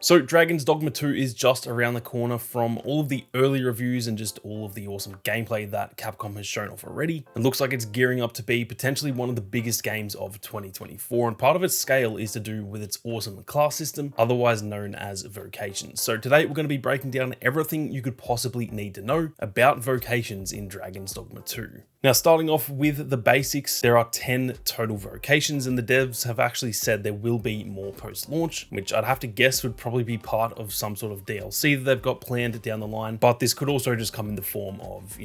So Dragon's Dogma 2 is just around the corner from all of the early reviews and just all of the awesome gameplay that Capcom has shown off already. It looks like it's gearing up to be potentially one of the biggest games of 2024, and part of its scale is to do with its awesome class system, otherwise known as vocations. So today we're going to be breaking down everything you could possibly need to know about vocations in Dragon's Dogma 2. Now, starting off with the basics, there are 10 total vocations, and the devs have actually said there will be more post-launch, which I'd have to guess would probably be part of some sort of DLC that they've got planned down the line. But this could also just come in the form of,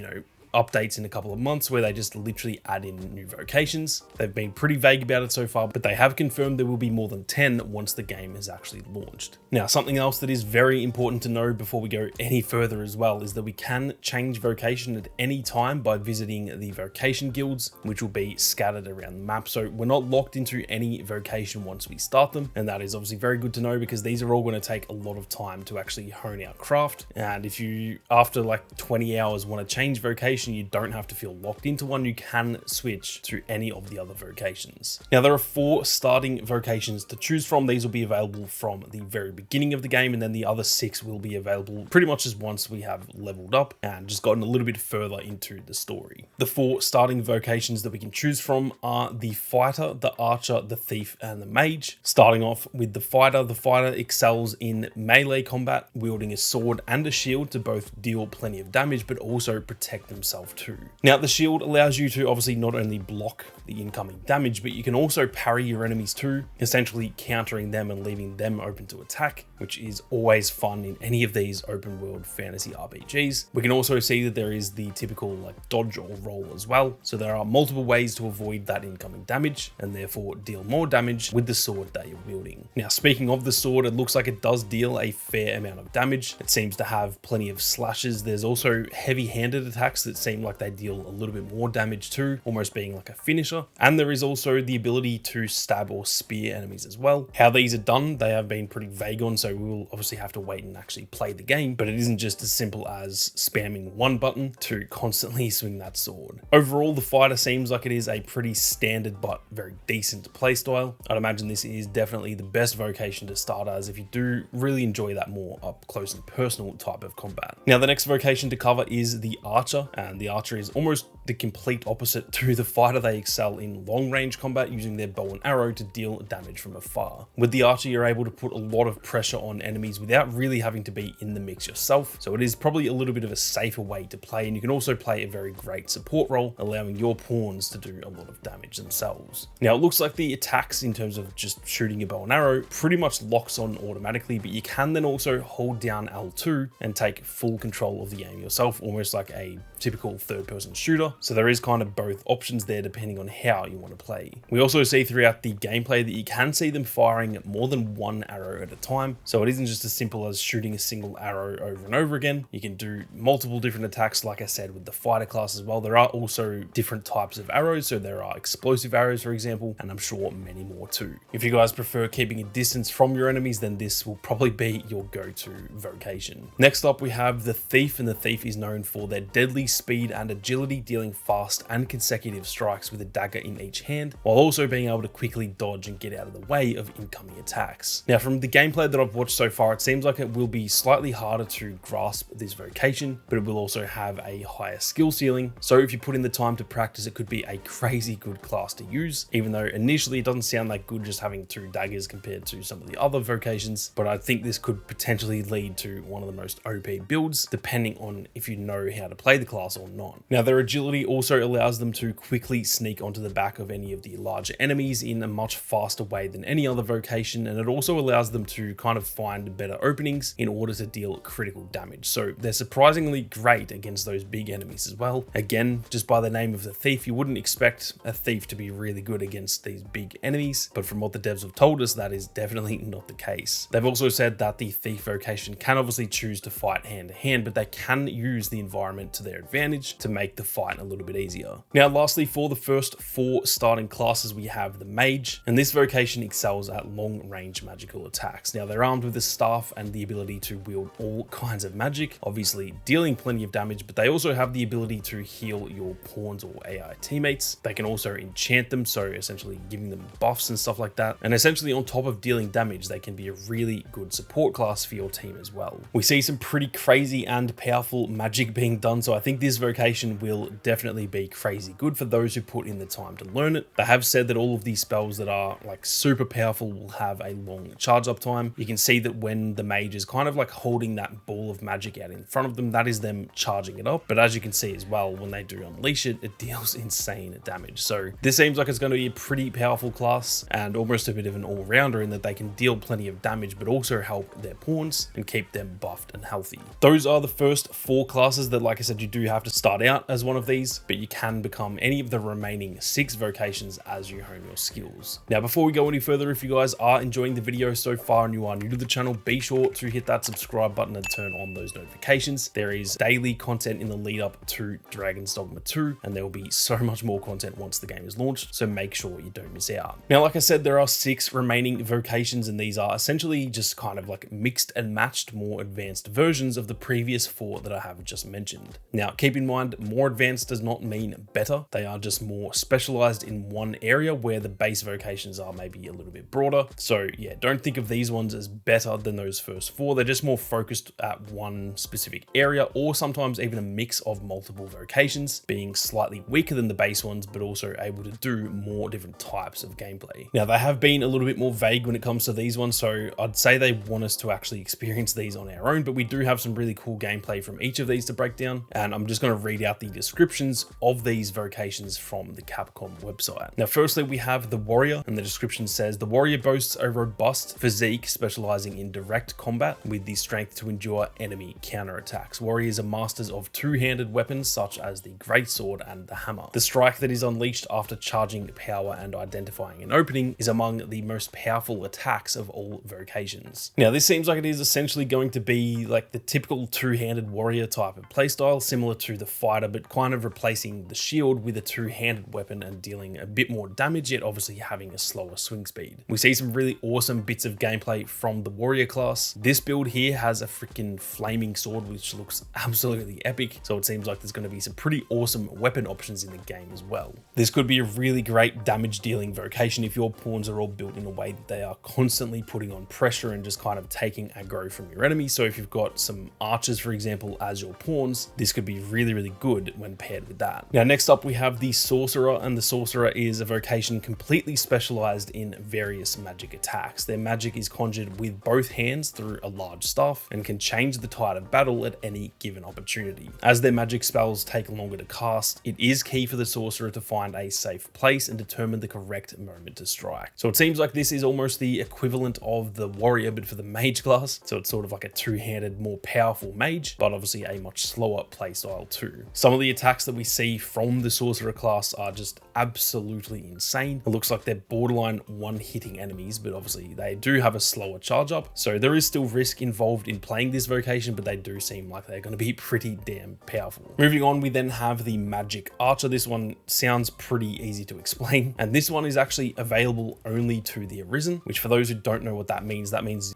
updates in a couple of months where they just literally add in new vocations. They've been pretty vague about it so far, but they have confirmed there will be more than 10 once the game is actually launched. Now, something else that is very important to know before we go any further as well is that we can change vocation at any time by visiting the vocation guilds, which will be scattered around the map. So we're not locked into any vocation once we start them. And that is obviously very good to know because these are all going to take a lot of time to actually hone our craft. And if you, after like 20 hours, want to change vocation, you don't have to feel locked into one. You can switch to any of the other vocations. Now, there are 4 starting vocations to choose from. These will be available from the very beginning of the game, and then the other 6 will be available pretty much as once we have leveled up and just gotten a little bit further into the story. The 4 starting vocations that we can choose from are the fighter, the archer, the thief, and the mage. Starting off with the fighter excels in melee combat, wielding a sword and a shield to both deal plenty of damage but also protect themselves too. Now, the shield allows you to obviously not only block the incoming damage, but you can also parry your enemies too, essentially countering them and leaving them open to attack, which is always fun in any of these open world fantasy RPGs. We can also see that there is the typical dodge or roll as well. So there are multiple ways to avoid that incoming damage and therefore deal more damage with the sword that you're wielding. Now, speaking of the sword, it looks like it does deal a fair amount of damage. It seems to have plenty of slashes. There's also heavy-handed attacks that seem like they deal a little bit more damage too, almost being like a finisher. And there is also the ability to stab or spear enemies as well. How these are done, they have been pretty vague on, so we will obviously have to wait and actually play the game, but it isn't just as simple as spamming one button to constantly swing that sword. Overall, the fighter seems like it is a pretty standard but very decent playstyle. I'd imagine this is definitely the best vocation to start as if you do really enjoy that more up close and personal type of combat. Now, the next vocation to cover is the archer, and the archer is almost the complete opposite to the fighter. They excel in long range combat using their bow and arrow to deal damage from afar. With the archer, you're able to put a lot of pressure on enemies without really having to be in the mix yourself. So it is probably a little bit of a safer way to play, and you can also play a very great support role, allowing your pawns to do a lot of damage themselves. Now, it looks like the attacks in terms of just shooting your bow and arrow pretty much locks on automatically, but you can then also hold down L2 and take full control of the aim yourself, almost like a typical third-person shooter. So there is kind of both options there depending on how you want to play. We also see throughout the gameplay that you can see them firing more than one arrow at a time. So it isn't just as simple as shooting a single arrow over and over again. You can do multiple different attacks, like I said, with the fighter class as well. There are also different types of arrows. So there are explosive arrows, for example, and I'm sure many more too. If you guys prefer keeping a distance from your enemies, then this will probably be your go-to vocation. Next up, we have the thief, and the thief is known for their deadly speed and agility, dealing fast and consecutive strikes with a dagger in each hand, while also being able to quickly dodge and get out of the way of incoming attacks. Now, from the gameplay that I've watched so far, it seems like it will be slightly harder to grasp this vocation, but it will also have a higher skill ceiling. So if you put in the time to practice, it could be a crazy good class to use, even though initially it doesn't sound that good just having 2 daggers compared to some of the other vocations. But I think this could potentially lead to one of the most OP builds, depending on if you know how to play the class or not. Now, their agility also allows them to quickly sneak onto the back of any of the larger enemies in a much faster way than any other vocation, and it also allows them to kind of find better openings in order to deal critical damage. So they're surprisingly great against those big enemies as well. Again, just by the name of the thief, you wouldn't expect a thief to be really good against these big enemies, but from what the devs have told us, that is definitely not the case. They've also said that the thief vocation can obviously choose to fight hand to hand, but they can use the environment to their advantage to make the fight fight a little bit easier. Now, lastly, for the first 4 starting classes, we have the Mage, and this vocation excels at long-range magical attacks. Now, they're armed with a staff and the ability to wield all kinds of magic, obviously dealing plenty of damage, but they also have the ability to heal your pawns or AI teammates. They can also enchant them, so essentially giving them buffs and stuff like that. And essentially on top of dealing damage, they can be a really good support class for your team as well. We see some pretty crazy and powerful magic being done, so I think this vocation will definitely be crazy good for those who put in the time to learn it. They have said that all of these spells that are like super powerful will have a long charge up time. You can see that when the mage is kind of like holding that ball of magic out in front of them, that is them charging it up. But as you can see as well, when they do unleash it, it deals insane damage. So this seems like it's going to be a pretty powerful class and almost a bit of an all-rounder in that they can deal plenty of damage, but also help their pawns and keep them buffed and healthy. Those are the first 4 classes that, like I said, you do have to start out as one of these, but you can become any of the remaining 6 vocations as you hone your skills. Now, before we go any further, if you guys are enjoying the video so far and you are new to the channel, be sure to hit that subscribe button and turn on those notifications. There is daily content in the lead up to Dragon's Dogma 2, and there will be so much more content once the game is launched, so make sure you don't miss out. Now, like I said, there are 6 remaining vocations, and these are essentially just kind of like mixed and matched more advanced versions of the previous 4 that I have just mentioned. Now, keep in mind, more advanced does not mean better. They are just more specialized in one area where the base vocations are maybe a little bit broader. So yeah, don't think of these ones as better than those first 4. They're just more focused at one specific area, or sometimes even a mix of multiple vocations, being slightly weaker than the base ones, but also able to do more different types of gameplay. Now, they have been a little bit more vague when it comes to these ones, so I'd say they want us to actually experience these on our own, but we do have some really cool gameplay from each of these to break down, and I'm just going to read out the descriptions of these vocations from the Capcom website. Now, firstly, we have the Warrior, and the description says, the Warrior boasts a robust physique specializing in direct combat with the strength to endure enemy counterattacks. Warriors are masters of two-handed weapons such as the greatsword and the hammer. The strike that is unleashed after charging power and identifying an opening is among the most powerful attacks of all vocations. Now, this seems like it is essentially going to be like the typical two-handed warrior type of playstyle, similar to the fighter, but kind of replacing the shield with a two-handed weapon and dealing a bit more damage, yet obviously having a slower swing speed. We see some really awesome bits of gameplay from the warrior class. This build here has a freaking flaming sword, which looks absolutely epic. So it seems like there's going to be some pretty awesome weapon options in the game as well. This could be a really great damage dealing vocation if your pawns are all built in a way that they are constantly putting on pressure and just kind of taking aggro from your enemy. So if you've got some archers, for example, as your pawns, this could be really, really good when paired with that. Now, next up, we have the Sorcerer, and the Sorcerer is a vocation completely specialized in various magic attacks. Their magic is conjured with both hands through a large staff and can change the tide of battle at any given opportunity. As their magic spells take longer to cast, it is key for the Sorcerer to find a safe place and determine the correct moment to strike. So it seems like this is almost the equivalent of the Warrior, but for the Mage class. So it's sort of like a two-handed, more powerful Mage, but obviously a much slower playstyle too. Some of the attacks that we see from the Sorcerer class are just absolutely insane. It looks like they're borderline one-hitting enemies, but obviously they do have a slower charge up. So there is still risk involved in playing this vocation, but they do seem like they're going to be pretty damn powerful. Moving on, we then have the Magic Archer. This one sounds pretty easy to explain, and this one is actually available only to the Arisen, which for those who don't know what that means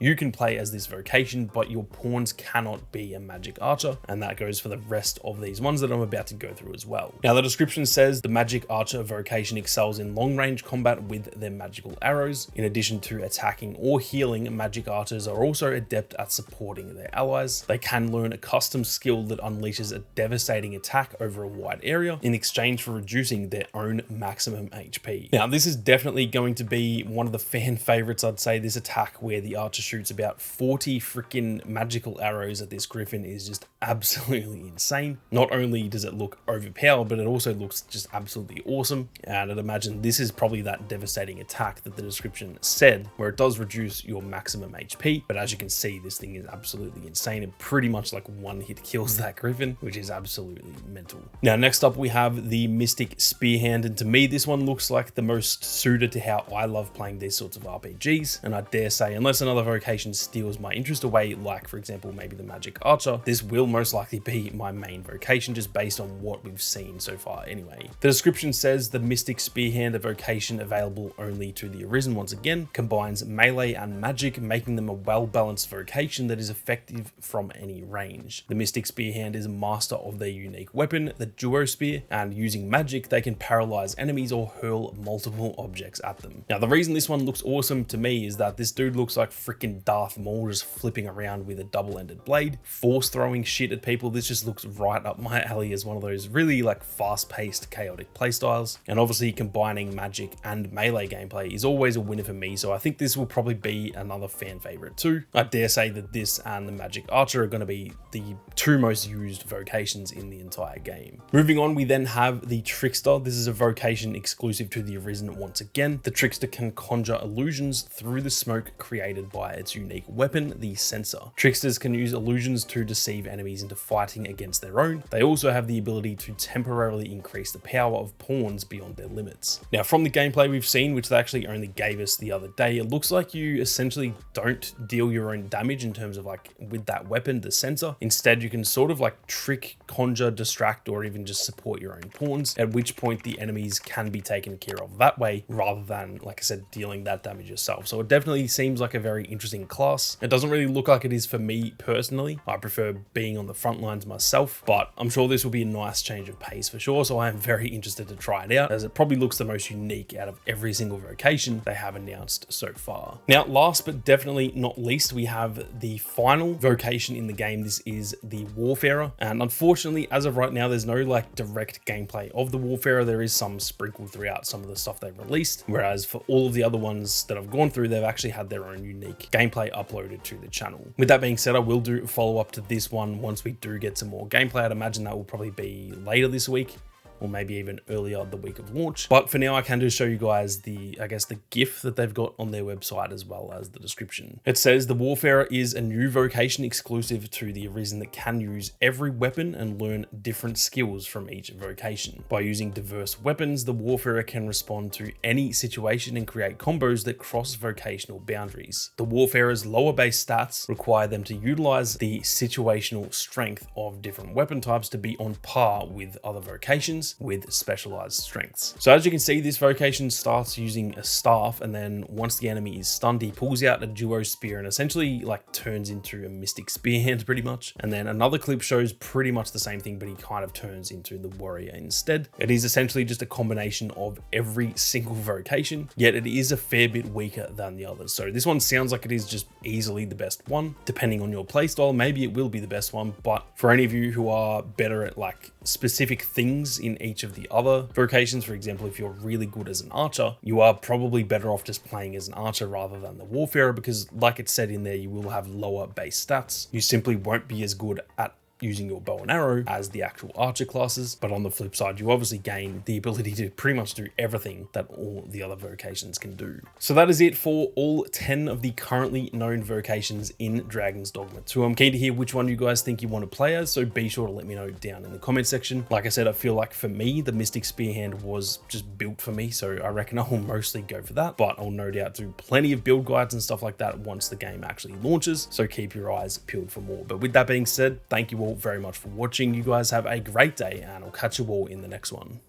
you can play as this vocation, but your pawns cannot be a Magic Archer, and that goes for the rest of these ones that I'm about to go through as well. Now, the description says the Magic Archer vocation excels in long-range combat with their magical arrows. In addition to attacking or healing, Magic Archers are also adept at supporting their allies. They can learn a custom skill that unleashes a devastating attack over a wide area in exchange for reducing their own maximum HP. Now, this is definitely going to be one of the fan favorites, I'd say. This attack where the archer shoots about 40 freaking magical arrows at this griffin is just absolutely insane. Not only does it look overpowered, but it also looks just absolutely awesome. And I'd imagine this is probably that devastating attack that the description said, where it does reduce your maximum HP. But as you can see, this thing is absolutely insane and pretty much like one hit kills that griffin, which is absolutely mental. Now, next up, we have the Mystic Spearhand. And to me, this one looks like the most suited to how I love playing these sorts of RPGs. And I dare say, unless another vocation steals my interest away, like for example, maybe the Magic Archer, this will most likely be my main vocation just based on what what we've seen so far anyway. The description says the Mystic Spearhand, a vocation available only to the Arisen once again, combines melee and magic, making them a well-balanced vocation that is effective from any range. The Mystic Spearhand is a master of their unique weapon, the Duo Spear, and using magic they can paralyze enemies or hurl multiple objects at them. Now the reason this one looks awesome to me is that this dude looks like freaking Darth Maul just flipping around with a double-ended blade, force throwing shit at people. This just looks right up my alley as one of those really like fast-paced chaotic playstyles, and obviously combining magic and melee gameplay is always a winner for me, so I think this will probably be another fan favorite too. I dare say that this and the Magic Archer are going to be the two most used vocations in the entire game. Moving on, we then have the Trickster. This is a vocation exclusive to the Arisen once again. The Trickster can conjure illusions through the smoke created by its unique weapon, the Censer. Tricksters can use illusions to deceive enemies into fighting against their own. They also have the ability to temporarily increase the power of pawns beyond their limits. Now from the gameplay we've seen, which they actually only gave us the other day, it looks like you essentially don't deal your own damage in terms of like with that weapon, the Censer. Instead, you can sort of like trick, conjure, distract, or even just support your own pawns, at which point the enemies can be taken care of that way rather than, like I said, dealing that damage yourself. So it definitely seems like a very interesting class. It doesn't really look like it is for me personally. I prefer being on the front lines myself, but I'm sure this will be a nice change of pace for sure. So I am very interested to try it out, as it probably looks the most unique out of every single vocation they have announced so far. Now, last but definitely not least, we have the final vocation in the game. This is the Warfarer, and unfortunately, as of right now, there's no like direct gameplay of the Warfarer. There is some sprinkled throughout some of the stuff they've released, whereas for all of the other ones that I've gone through, they've actually had their own unique gameplay uploaded to the channel. With that being said, I will do a follow-up to this one once we do get some more gameplay. I'd imagine that will probably be later this week, or maybe even earlier the week of launch. But for now, I can just show you guys the, I guess, the GIF that they've got on their website as well as the description. It says the Warfarer is a new vocation exclusive to the Arisen that can use every weapon and learn different skills from each vocation. By using diverse weapons, the Warfarer can respond to any situation and create combos that cross vocational boundaries. The Warfarer's lower base stats require them to utilize the situational strength of different weapon types to be on par with other vocations with specialized strengths. So as you can see, this vocation starts using a staff, and then once the enemy is stunned, he pulls out a Duo Spear and essentially like turns into a Mystic Spearhand pretty much. And then another clip shows pretty much the same thing, but he kind of turns into the Warrior instead. It is essentially just a combination of every single vocation, yet it is a fair bit weaker than the others. So this one sounds like it is just easily the best one. Depending on your playstyle, maybe it will be the best one, but for any of you who are better at like specific things in each of the other vocations, for example, if you're really good as an archer, you are probably better off just playing as an archer rather than the Warfarer, because like it said in there, you will have lower base stats. You simply won't be as good at using your bow and arrow as the actual archer classes, but on the flip side, you obviously gain the ability to pretty much do everything that all the other vocations can do. So that is it for all 10 of the currently known vocations in Dragon's Dogma 2. I'm keen to hear which one you guys think you want to play as, so be sure to let me know down in the comment section. Like I said, I feel like for me, the Mystic Spearhand was just built for me, so I reckon I will mostly go for that, but I'll no doubt do plenty of build guides and stuff like that once the game actually launches, so keep your eyes peeled for more. But with that being said, thank you all very much for watching. You guys have a great day, and I'll catch you all in the next one.